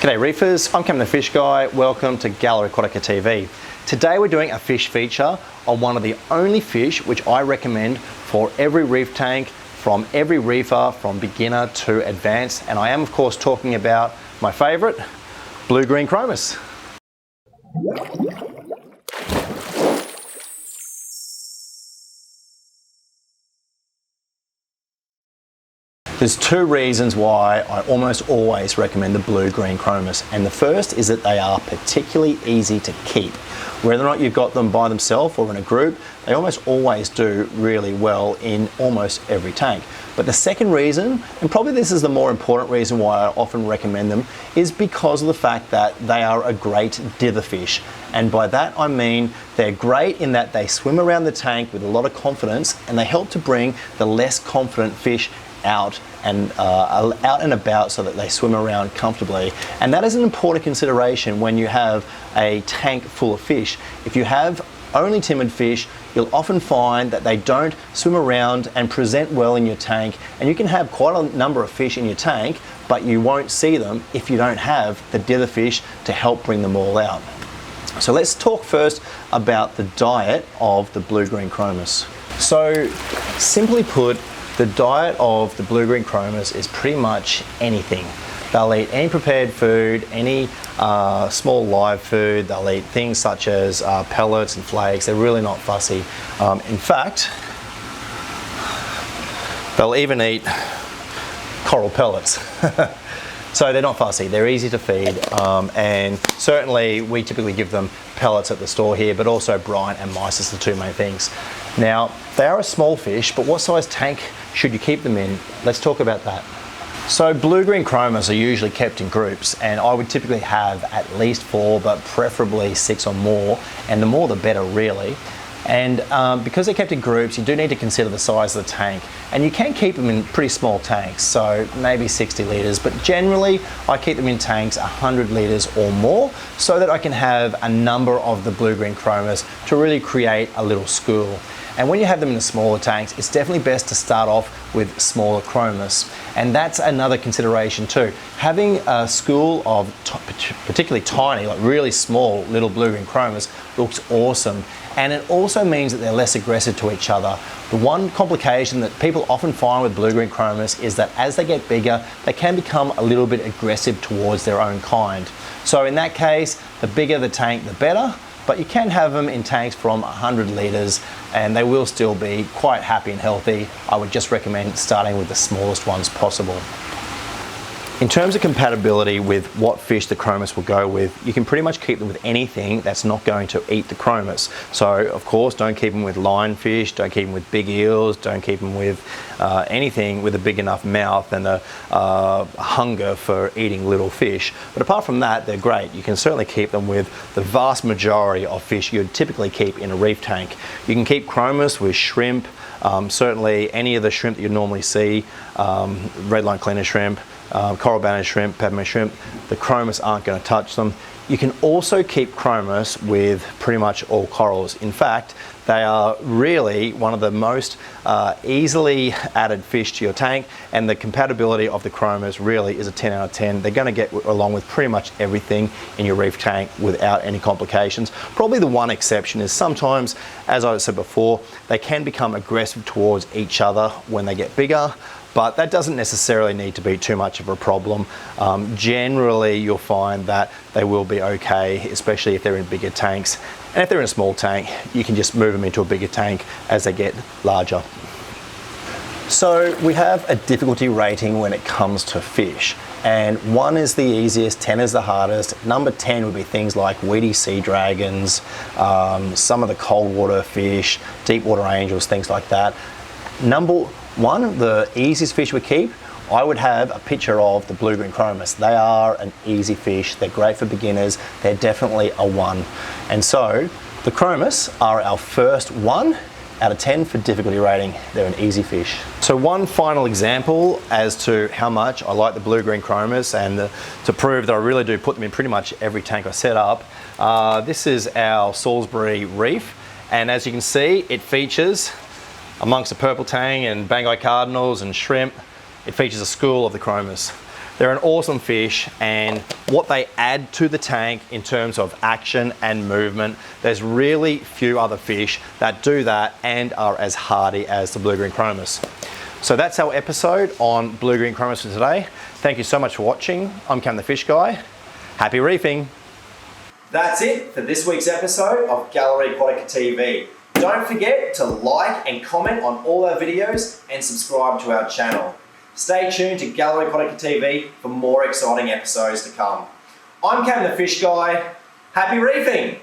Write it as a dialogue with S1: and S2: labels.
S1: G'day reefers, I'm Cam the Fish Guy. Welcome to Aquatica TV. Today we're doing a fish feature on one of the only fish which I recommend for every reef tank, from every reefer, from beginner to advanced, and I am of course talking about my favourite, blue-green Chromis. There's two reasons why I almost always recommend the blue-green Chromis, and the first is that they are particularly easy to keep. Whether or not you've got them by themselves or in a group, they almost always do really well in almost every tank. But the second reason, and probably this is the more important reason why I often recommend them, is because of the fact that they are a great dither fish. And by that I mean they're great in that they swim around the tank with a lot of confidence, and they help to bring the less confident fish out and about so that they swim around comfortably. And that is an important consideration when you have a tank full of fish. If you have only timid fish, you'll often find that they don't swim around and present well in your tank, and you can have quite a number of fish in your tank, but you won't see them if you don't have the dither fish to help bring them all out. So let's talk first about the diet of the blue-green Chromis. So simply put, the diet of the blue-green Chromis is pretty much anything. They'll eat any prepared food, any small live food. They'll eat things such as pellets and flakes. They're really not fussy. In fact, they'll even eat coral pellets. So they're not fussy, they're easy to feed, and certainly we typically give them pellets at the store here, but also brine and mice is the two main things. Now, they are a small fish, but what size tank should you keep them in? Let's talk about that. So blue-green Chromis are usually kept in groups, and I would typically have at least 4, but preferably 6 or more, and the more the better really. And because they're kept in groups, you do need to consider the size of the tank, and you can keep them in pretty small tanks, so maybe 60 litres, but generally I keep them in tanks 100 litres or more, so that I can have a number of the blue-green Chromis to really create a little school. And when you have them in the smaller tanks, it's definitely best to start off with smaller Chromis. And that's another consideration too. Having a school of particularly tiny, like really small little blue-green Chromis looks awesome. And it also means that they're less aggressive to each other. The one complication that people often find with blue-green Chromis is that as they get bigger, they can become a little bit aggressive towards their own kind. So in that case, the bigger the tank, the better. But you can have them in tanks from 100 litres and they will still be quite happy and healthy. I would just recommend starting with the smallest ones possible. In terms of compatibility with what fish the Chromis will go with, you can pretty much keep them with anything that's not going to eat the Chromis. So of course, don't keep them with lionfish, don't keep them with big eels, don't keep them with anything with a big enough mouth and a hunger for eating little fish. But apart from that, they're great. You can certainly keep them with the vast majority of fish you'd typically keep in a reef tank. You can keep Chromis with shrimp, certainly any of the shrimp that you normally see, redline cleaner shrimp, coral banded shrimp, peppermint shrimp, the Chromis aren't going to touch them. You can also keep Chromis with pretty much all corals. In fact, they are really one of the most easily added fish to your tank, and the compatibility of the Chromis really is a 10 out of 10. They're going to get along with pretty much everything in your reef tank without any complications. Probably the one exception is sometimes, as I said before, they can become aggressive towards each other when they get bigger. But that doesn't necessarily need to be too much of a problem. Generally, you'll find that they will be okay, especially if they're in bigger tanks. And if they're in a small tank, you can just move them into a bigger tank as they get larger. So we have a difficulty rating when it comes to fish. And 1 is the easiest, 10 is the hardest. Number 10 would be things like weedy sea dragons, some of the cold water fish, deep water angels, things like that. Number 1, the easiest fish we keep, I would have a picture of the blue-green Chromis. They are an easy fish, they're great for beginners, they're definitely a 1. And so the Chromis are our first 1 out of 10 for difficulty rating. They're an easy fish. So one final example as to how much I like the blue-green Chromis, and to prove that I really do put them in pretty much every tank I set up. This is our Salisbury reef, and as you can see, it features, amongst the purple tang and Banggai cardinals and shrimp, it features a school of the Chromis. They're an awesome fish, and what they add to the tank in terms of action and movement, there's really few other fish that do that and are as hardy as the blue-green chromis. So that's our episode on blue-green chromis for today. Thank you so much for watching. I'm Cam the Fish Guy. Happy reefing. That's it for this week's episode of Gallery Aquatica TV. Don't forget to like and comment on all our videos and subscribe to our channel. Stay tuned to Gallery Aquatica TV for more exciting episodes to come. I'm Cam the Fish Guy. Happy reefing!